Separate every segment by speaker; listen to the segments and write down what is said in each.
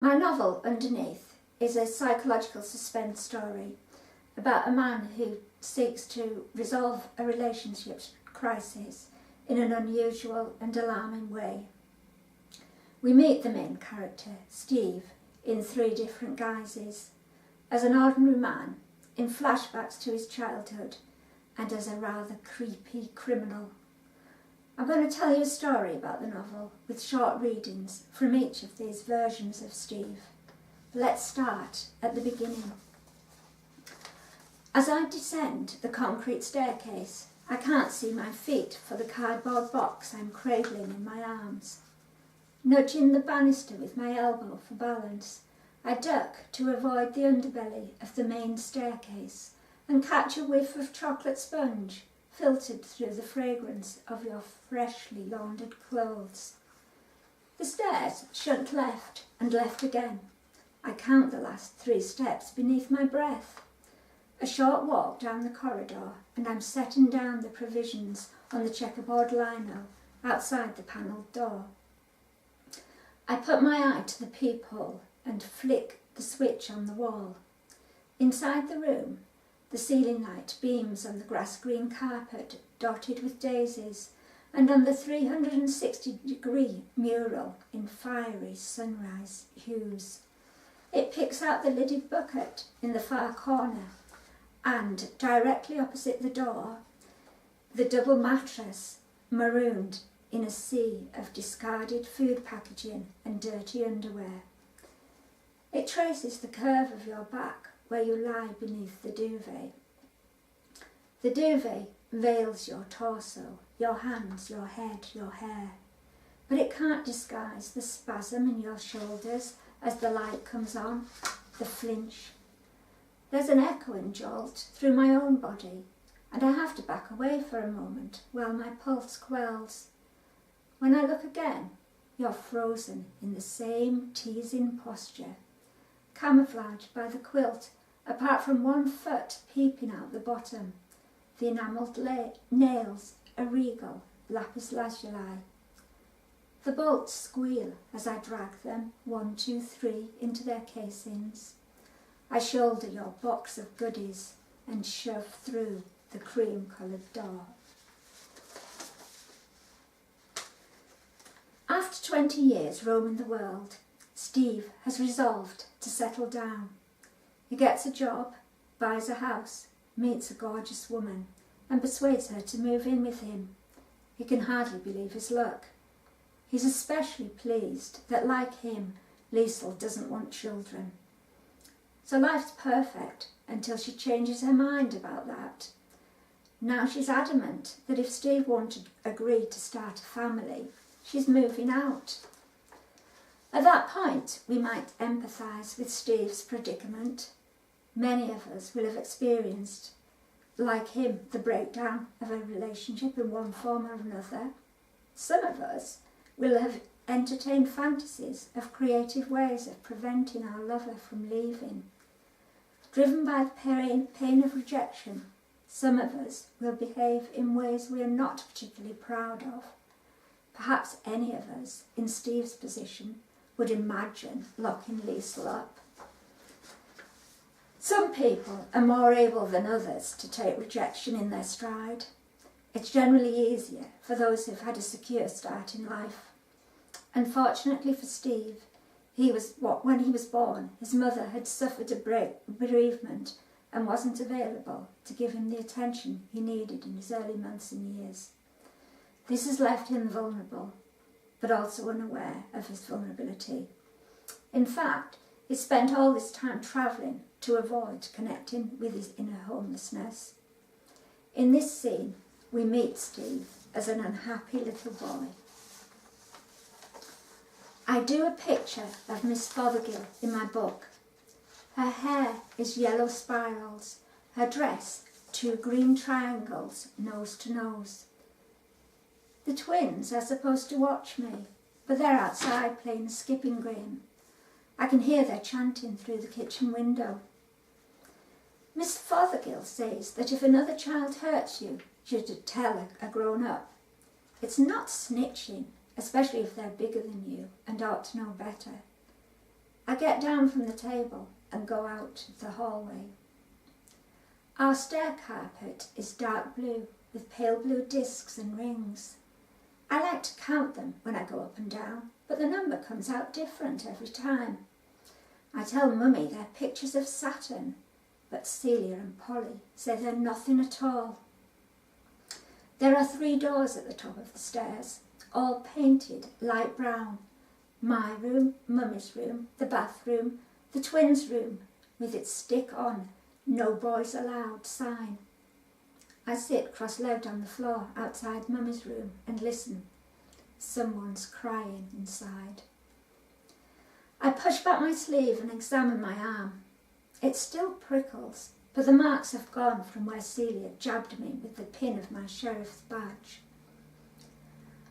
Speaker 1: My novel, Underneath, is a psychological suspense story about a man who seeks to resolve a relationship crisis in an unusual and alarming way. We meet the main character, Steve, in 3 different guises: as an ordinary man, in flashbacks to his childhood, and as a rather creepy criminal. I'm going to tell you a story about the novel with short readings from each of these versions of Steve. Let's start at the beginning. As I descend the concrete staircase, I can't see my feet for the cardboard box I'm cradling in my arms. Nudging the banister with my elbow for balance, I duck to avoid the underbelly of the main staircase and catch a whiff of chocolate sponge filtered through the fragrance of your freshly laundered clothes. The stairs shunt left and left again. I count the last 3 steps beneath my breath. A short walk down the corridor and I'm setting down the provisions on the checkerboard lino outside the panelled door. I put my eye to the peephole and flick the switch on the wall. Inside the room, the ceiling light beams on the grass-green carpet dotted with daisies and on the 360-degree mural in fiery sunrise hues. It picks out the lidded bucket in the far corner, and directly opposite the door, the double mattress marooned in a sea of discarded food packaging and dirty underwear. It traces the curve of your back where you lie beneath the duvet. The duvet veils your torso, your hands, your head, your hair, but it can't disguise the spasm in your shoulders as the light comes on, the flinch. There's an echoing jolt through my own body, and I have to back away for a moment while my pulse quells. When I look again, you're frozen in the same teasing posture, camouflaged by the quilt, apart from 1 foot peeping out the bottom, the enamelled nails a regal lapis lazuli. The bolts squeal as I drag them 1, 2, 3 into their casings. I shoulder your box of goodies and shove through the cream-coloured door. After 20 years roaming the world, Steve has resolved to settle down. He gets a job, buys a house, meets a gorgeous woman, and persuades her to move in with him. He can hardly believe his luck. He's especially pleased that, like him, Liesl doesn't want children. So life's perfect until she changes her mind about that. Now she's adamant that if Steve won't agree to start a family, she's moving out. At that point, we might empathise with Steve's predicament. Many of us will have experienced, like him, the breakdown of a relationship in one form or another. Some of us will have entertained fantasies of creative ways of preventing our lover from leaving. Driven by the pain of rejection, some of us will behave in ways we are not particularly proud of. Perhaps any of us in Steve's position would imagine locking Liesl up. Some people are more able than others to take rejection in their stride. It's generally easier for those who've had a secure start in life. Unfortunately for Steve, when he was born, his mother had suffered a bereavement and wasn't available to give him the attention he needed in his early months and years. This has left him vulnerable, but also unaware of his vulnerability. In fact, he spent all this time travelling to avoid connecting with his inner homelessness. In this scene, we meet Steve as an unhappy little boy. I do a picture of Miss Fothergill in my book. Her hair is yellow spirals, her dress 2 green triangles, nose to nose. The twins are supposed to watch me, but they're outside playing a skipping game. I can hear their chanting through the kitchen window. Miss Fothergill says that if another child hurts you, you should tell a grown-up. It's not snitching, especially if they're bigger than you and ought to know better. I get down from the table and go out to the hallway. Our stair carpet is dark blue with pale blue discs and rings. I like to count them when I go up and down, but the number comes out different every time. I tell Mummy they're pictures of Saturn, but Celia and Polly say they're nothing at all. There are 3 doors at the top of the stairs, all painted light brown. My room, Mummy's room, the bathroom, the twins' room, with its stick-on, no boys allowed sign. I sit cross-legged on the floor outside Mummy's room and listen. Someone's crying inside. I push back my sleeve and examine my arm. It still prickles, but the marks have gone from where Celia jabbed me with the pin of my sheriff's badge.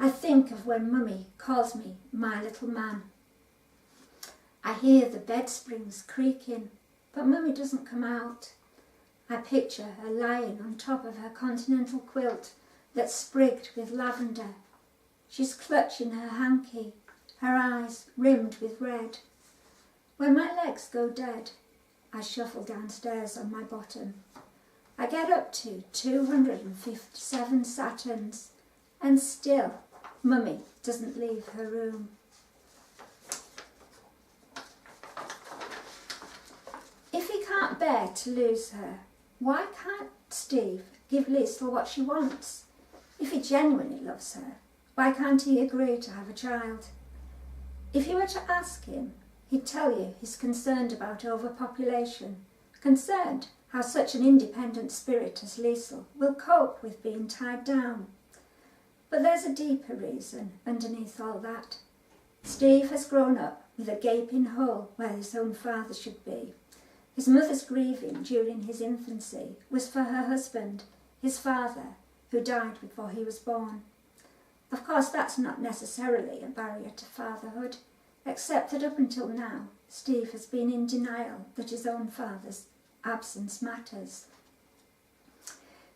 Speaker 1: I think of when Mummy calls me my little man. I hear the bed springs creaking, but Mummy doesn't come out. I picture her lying on top of her continental quilt that's sprigged with lavender. She's clutching her hanky, her eyes rimmed with red. When my legs go dead, I shuffle downstairs on my bottom. I get up to 257 Saturns, and still Mummy doesn't leave her room. If he can't bear to lose her, why can't Steve give Liesl what she wants? If he genuinely loves her, why can't he agree to have a child? If you were to ask him, he'd tell you he's concerned about overpopulation, concerned how such an independent spirit as Liesl will cope with being tied down. But there's a deeper reason underneath all that. Steve has grown up with a gaping hole where his own father should be. His mother's grieving during his infancy was for her husband, his father, who died before he was born. Of course, that's not necessarily a barrier to fatherhood, except that up until now, Steve has been in denial that his own father's absence matters.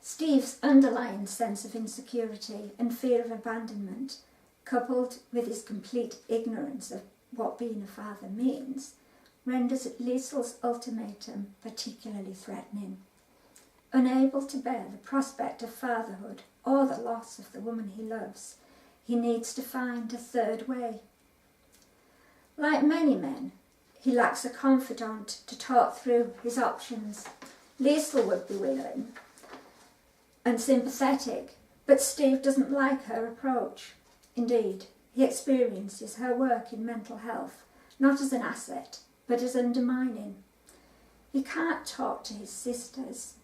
Speaker 1: Steve's underlying sense of insecurity and fear of abandonment, coupled with his complete ignorance of what being a father means, renders Liesl's ultimatum particularly threatening. Unable to bear the prospect of fatherhood or the loss of the woman he loves, he needs to find a third way. Like many men, he lacks a confidant to talk through his options. Liesl would be willing and sympathetic, but Steve doesn't like her approach. Indeed, he experiences her work in mental health not as an asset, but as undermining. He can't talk to his sisters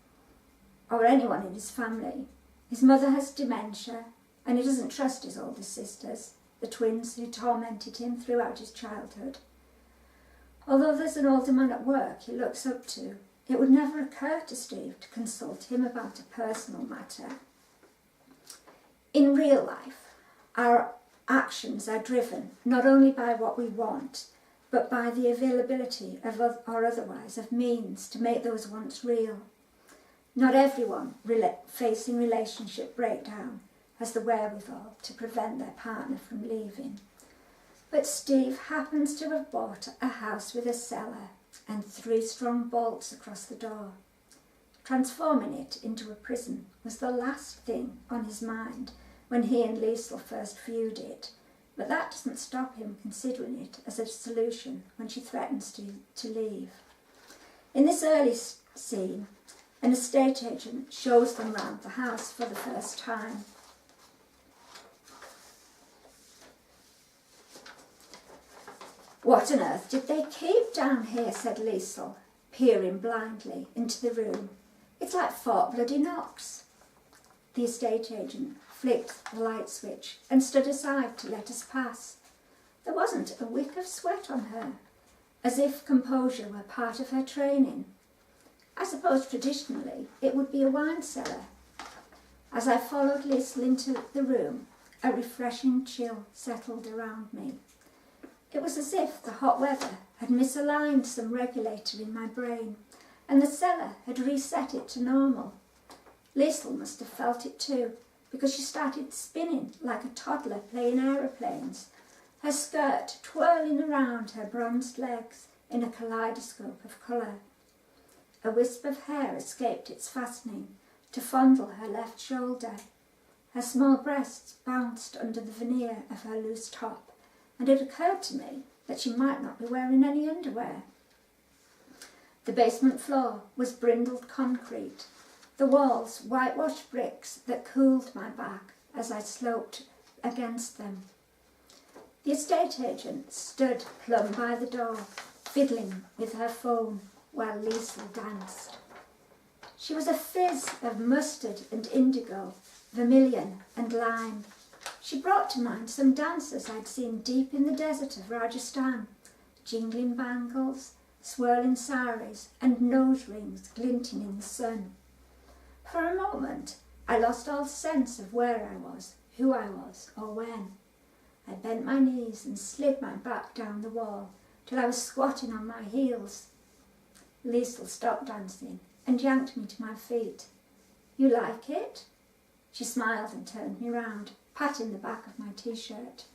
Speaker 1: or anyone in his family. His mother has dementia, and he doesn't trust his older sisters, the twins who tormented him throughout his childhood. Although there's an older man at work he looks up to, it would never occur to Steve to consult him about a personal matter. In real life, our actions are driven not only by what we want, but by the availability of or otherwise of means to make those wants real. Not everyone facing relationship breakdown has the wherewithal to prevent their partner from leaving. But Steve happens to have bought a house with a cellar and 3 strong bolts across the door. Transforming it into a prison was the last thing on his mind when he and Liesl first viewed it, but that doesn't stop him considering it as a solution when she threatens to leave. In this early scene, an estate agent shows them round the house for the first time. "What on earth did they keep down here?" said Liesl, peering blindly into the room. "It's like Fort Bloody Knox." The estate agent flicked the light switch and stood aside to let us pass. There wasn't a wick of sweat on her, as if composure were part of her training. I suppose traditionally it would be a wine cellar. As I followed Liesl into the room, a refreshing chill settled around me. It was as if the hot weather had misaligned some regulator in my brain, and the cellar had reset it to normal. Liesl must have felt it too, because she started spinning like a toddler playing aeroplanes. her skirt twirling around her bronzed legs in a kaleidoscope of colour. A wisp of hair escaped its fastening to fondle her left shoulder. Her small breasts bounced under the veneer of her loose top, and it occurred to me that she might not be wearing any underwear. The basement floor was brindled concrete, the walls whitewashed bricks that cooled my back as I sloped against them. The estate agent stood plumb by the door, fiddling with her phone while Liesl danced. She was a fizz of mustard and indigo, vermilion and lime. She brought to mind some dancers I'd seen deep in the desert of Rajasthan, jingling bangles, swirling saris and nose rings glinting in the sun. For a moment, I lost all sense of where I was, who I was, or when. I bent my knees and slid my back down the wall till I was squatting on my heels. Liesl stopped dancing and yanked me to my feet. "You like it?" She smiled and turned me round, patting the back of my t-shirt.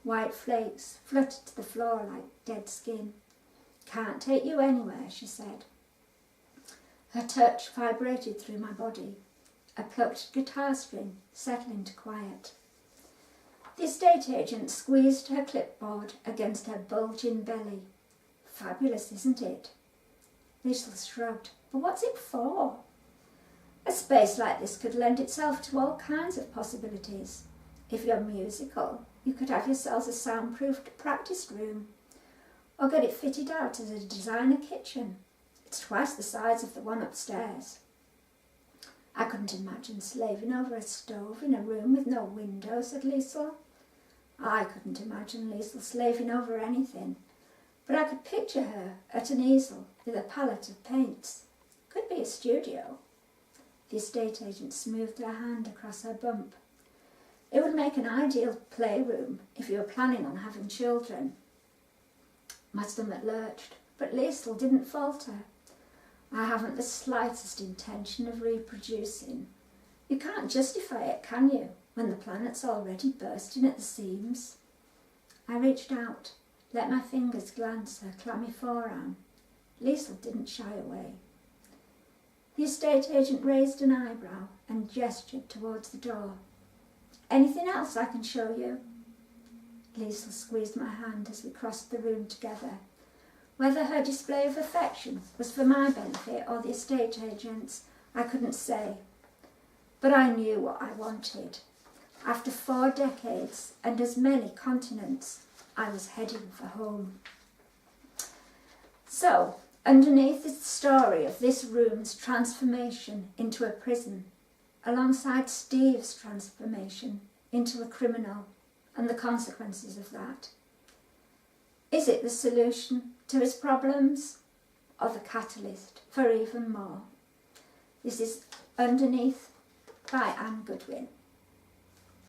Speaker 1: White flakes fluttered to the floor like dead skin. "Can't take you anywhere," she said. Her touch vibrated through my body, a plucked guitar string settling to quiet. The estate agent squeezed her clipboard against her bulging belly. "Fabulous, isn't it?" Liesl shrugged. "But what's it for?" "A space like this could lend itself to all kinds of possibilities. If you're musical, you could have yourselves a soundproofed practice room, or get it fitted out as a designer kitchen. It's twice the size of the one upstairs." "I couldn't imagine slaving over a stove in a room with no window," said Liesl. I couldn't imagine Liesl slaving over anything, but I could picture her at an easel with a palette of paints. Could be a studio. The estate agent smoothed her hand across her bump. "It would make an ideal playroom if you were planning on having children." My stomach lurched, but Liesl didn't falter. "I haven't the slightest intention of reproducing." "You can't justify it, can you, when the planet's already bursting at the seams?" I reached out, let my fingers glance her clammy forearm. Liesl didn't shy away. The estate agent raised an eyebrow and gestured towards the door. "Anything else I can show you?" Liesl squeezed my hand as we crossed the room together. Whether her display of affection was for my benefit or the estate agent's, I couldn't say. But I knew what I wanted. After 4 decades and as many continents, I was heading for home. So, underneath is the story of this room's transformation into a prison, alongside Steve's transformation into a criminal and the consequences of that. Is it the solution to his problems or the catalyst for even more? This is Underneath by Anne Goodwin.